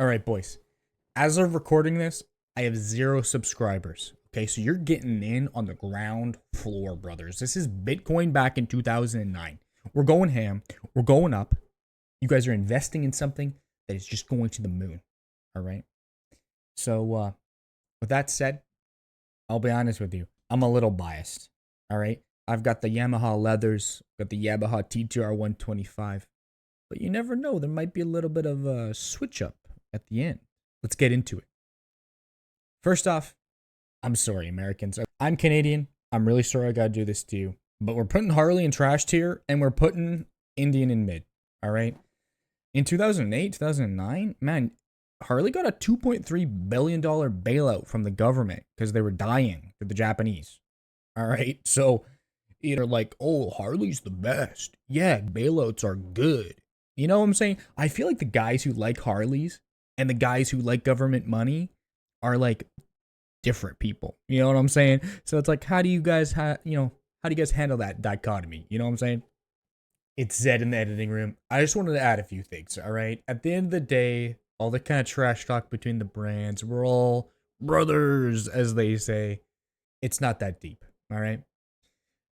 All right, boys. As of recording this, I have 0 subscribers. Okay, so you're getting in on the ground floor, brothers. This is Bitcoin back in 2009. We're going ham. We're going up. You guys are investing in something that is just going to the moon. All right. So, with that said, I'll be honest with you. I'm a little biased. All right. I've got the Yamaha leathers, got the Yamaha TTR 125. But you never know. There might be a little bit of a switch up at the end. Let's get into it. First off, I'm sorry, Americans. I'm Canadian. I'm really sorry I gotta do this to you. But we're putting Harley in trash tier, and we're putting Indian in mid. All right? In 2008, 2009, man, Harley got a $2.3 billion bailout from the government because they were dying to the Japanese. All right? So, they're like, oh, Harley's the best. Yeah, bailouts are good. You know what I'm saying? I feel like the guys who like Harleys and the guys who like government money are like different people. You know what I'm saying? So it's like, how do you guys handle that dichotomy? You know what I'm saying? It's Zed in the editing room. I just wanted to add a few things, all right? At the end of the day, all the kind of trash talk between the brands, we're all brothers, as they say. It's not that deep, all right?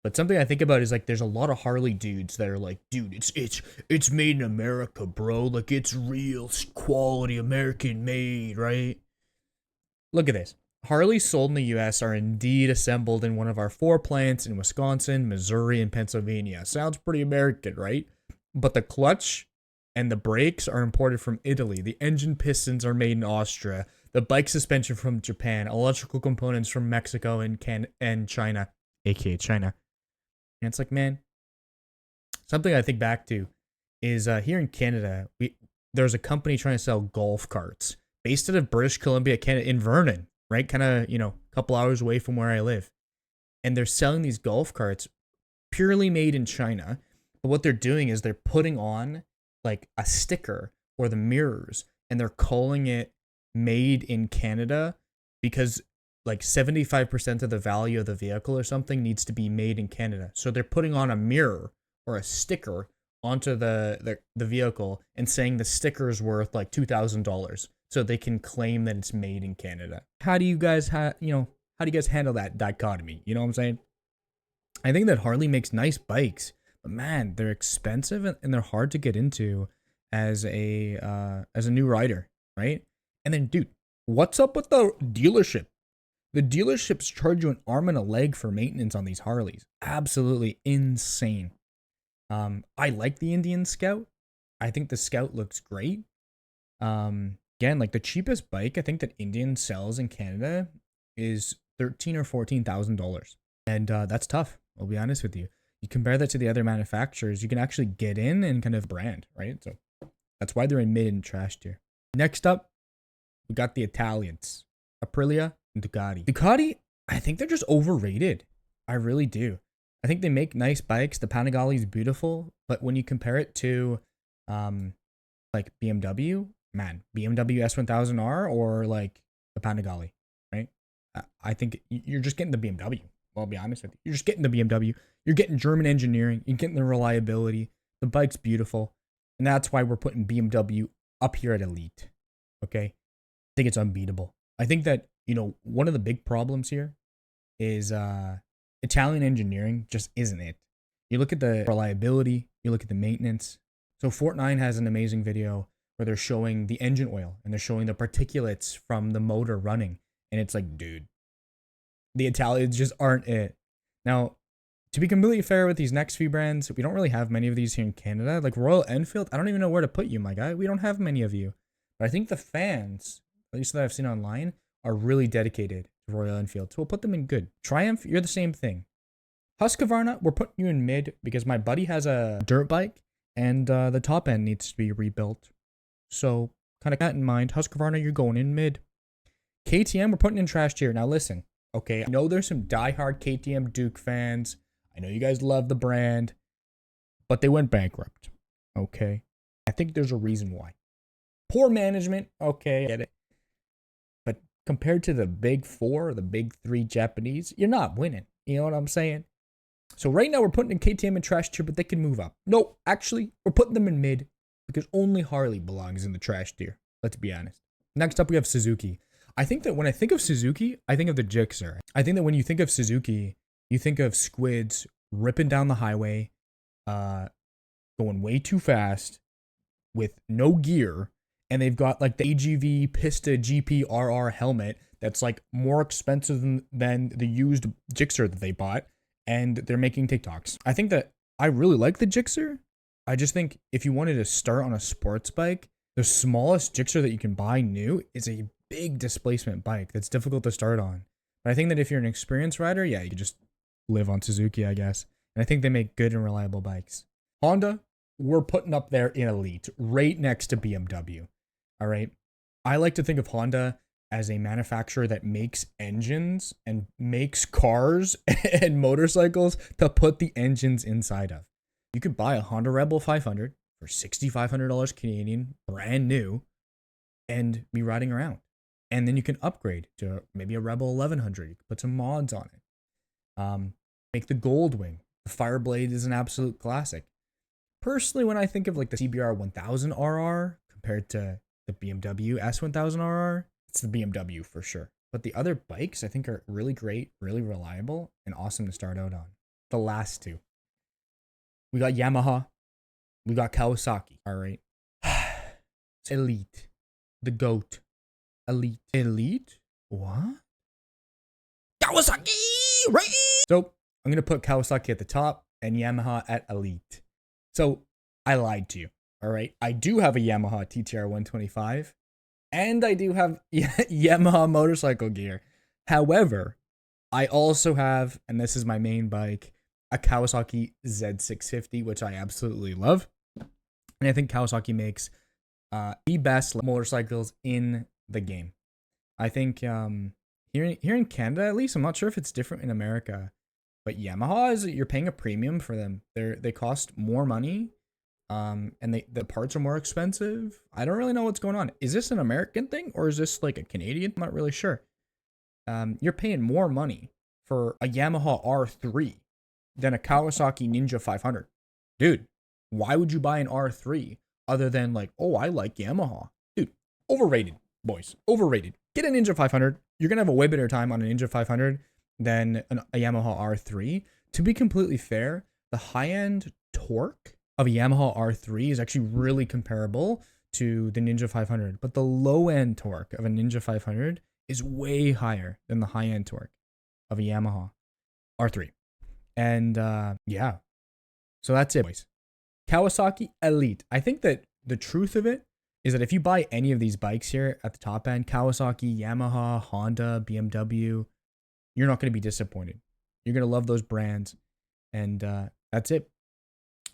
But something I think about is like there's a lot of Harley dudes that are like, dude, it's made in America, bro. Like it's real quality American made, right? Look at this. Harleys sold in the US are indeed assembled in one of our 4 plants in Wisconsin, Missouri, and Pennsylvania. Sounds pretty American, right? But the clutch and the brakes are imported from Italy. The engine pistons are made in Austria. The bike suspension from Japan. Electrical components from Mexico and China, aka China. And it's like, man, something I think back to is here in Canada, there's a company trying to sell golf carts based out of British Columbia, Canada, in Vernon, right? Kind of, a couple hours away from where I live. And they're selling these golf carts purely made in China. But what they're doing is they're putting on like a sticker or the mirrors and they're calling it made in Canada because like 75% of the value of the vehicle or something needs to be made in Canada. So they're putting on a mirror or a sticker onto the vehicle and saying the sticker is worth like $2,000 so they can claim that it's made in Canada. How do you guys how do you guys handle that dichotomy? You know what I'm saying? I think that Harley makes nice bikes, but man, they're expensive and they're hard to get into as a new rider, right? And then dude, what's up with the dealership? The dealerships charge you an arm and a leg for maintenance on these Harleys. Absolutely insane. I like the Indian Scout. I think the Scout looks great. Again, like the cheapest bike I think that Indian sells in Canada is $13,000 or $14,000, and that's tough. I'll be honest with you. You compare that to the other manufacturers, you can actually get in and kind of brand, right? So that's why they're in mid and trash tier. Next up, we got the Italians, Aprilia and Ducati. Ducati, I think they're just overrated. I really do. I think they make nice bikes. The Panigale is beautiful, but when you compare it to like BMW, man, BMW S1000R or like the Panigale, right? I think you're just getting the BMW. Well, I'll be honest with you. You're just getting the BMW. You're getting German engineering. You're getting the reliability. The bike's beautiful. And that's why we're putting BMW up here at elite. Okay? I think it's unbeatable. I think that, one of the big problems here is Italian engineering just isn't it. You look at the reliability, you look at the maintenance. So Fort9 has an amazing video where they're showing the engine oil and they're showing the particulates from the motor running. And it's like, dude, the Italians just aren't it. Now, to be completely fair with these next few brands, we don't really have many of these here in Canada. Like Royal Enfield, I don't even know where to put you, my guy. We don't have many of you. But I think the fans, at least that I've seen online, are really dedicated to Royal Enfield. So we'll put them in good. Triumph, you're the same thing. Husqvarna, we're putting you in mid because my buddy has a dirt bike and the top end needs to be rebuilt. So kind of that in mind. Husqvarna, you're going in mid. KTM, we're putting in trash tier. Now listen, okay, I know there's some diehard KTM Duke fans. I know you guys love the brand, but they went bankrupt. Okay, I think there's a reason why. Poor management. Okay, I get it. But compared to the big 4, the big 3 Japanese, you're not winning. You know what I'm saying? So right now we're putting in KTM in trash tier, but they can move up. No, actually, we're putting them in mid because only Harley belongs in the trash tier. Let's be honest. Next up, we have Suzuki. I think that when I think of Suzuki, I think of the Gixxer. I think that when you think of Suzuki, you think of squids ripping down the highway, going way too fast with no gear, and they've got like the AGV Pista GP-RR helmet that's like more expensive than the used Gixxer that they bought, and they're making TikToks. I think that I really like the Gixxer. I just think if you wanted to start on a sports bike, the smallest Gixxer that you can buy new is a big displacement bike that's difficult to start on. But I think that if you're an experienced rider, yeah, you could just live on Suzuki, I guess. And I think they make good and reliable bikes. Honda, we're putting up there in elite, right next to BMW. All right. I like to think of Honda as a manufacturer that makes engines and makes cars and motorcycles to put the engines inside of. You could buy a Honda Rebel 500 for $6,500 Canadian, brand new, and be riding around. And then you can upgrade to maybe a Rebel 1100. You can put some mods on it. Make the Goldwing. The Fireblade is an absolute classic. Personally, when I think of like the CBR 1000 RR compared to the BMW S1000 RR, it's the BMW for sure. But the other bikes I think are really great, really reliable, and awesome to start out on. The last two. We got Yamaha. We got Kawasaki. All right. Elite. The GOAT. Elite. Elite? What? Kawasaki! Right? So I'm going to put Kawasaki at the top and Yamaha at elite. So I lied to you. All right. I do have a Yamaha TTR 125 and I do have Yamaha motorcycle gear. However, I also have, and this is my main bike, a Kawasaki Z650, which I absolutely love. And I think Kawasaki makes the best motorcycles in the game. I think here in Canada, at least, I'm not sure if it's different in America, but Yamaha is you're paying a premium for them. They cost more money, and the parts are more expensive. I don't really know what's going on. Is this an American thing or is this like a Canadian? I'm not really sure. You're paying more money for a Yamaha R3 than a Kawasaki Ninja 500. Dude, why would you buy an R3 other than like, oh, I like Yamaha? Dude, overrated, boys. Overrated. Get a Ninja 500. You're going to have a way better time on a Ninja 500 than a Yamaha R3. To be completely fair, the high-end torque of a Yamaha R3 is actually really comparable to the Ninja 500. But the low-end torque of a Ninja 500 is way higher than the high-end torque of a Yamaha R3. And yeah, so that's it, boys. Kawasaki Elite. I think that the truth of it is that if you buy any of these bikes here at the top end, Kawasaki, Yamaha, Honda, BMW, you're not going to be disappointed. You're going to love those brands. And that's it.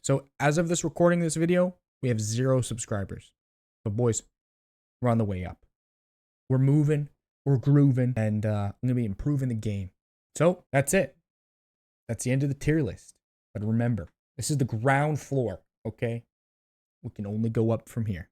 So as of this recording this video, we have 0 subscribers. But boys, we're on the way up. We're moving, we're grooving, and I'm going to be improving the game. So that's it. That's the end of the tier list. But remember, this is the ground floor, okay? We can only go up from here.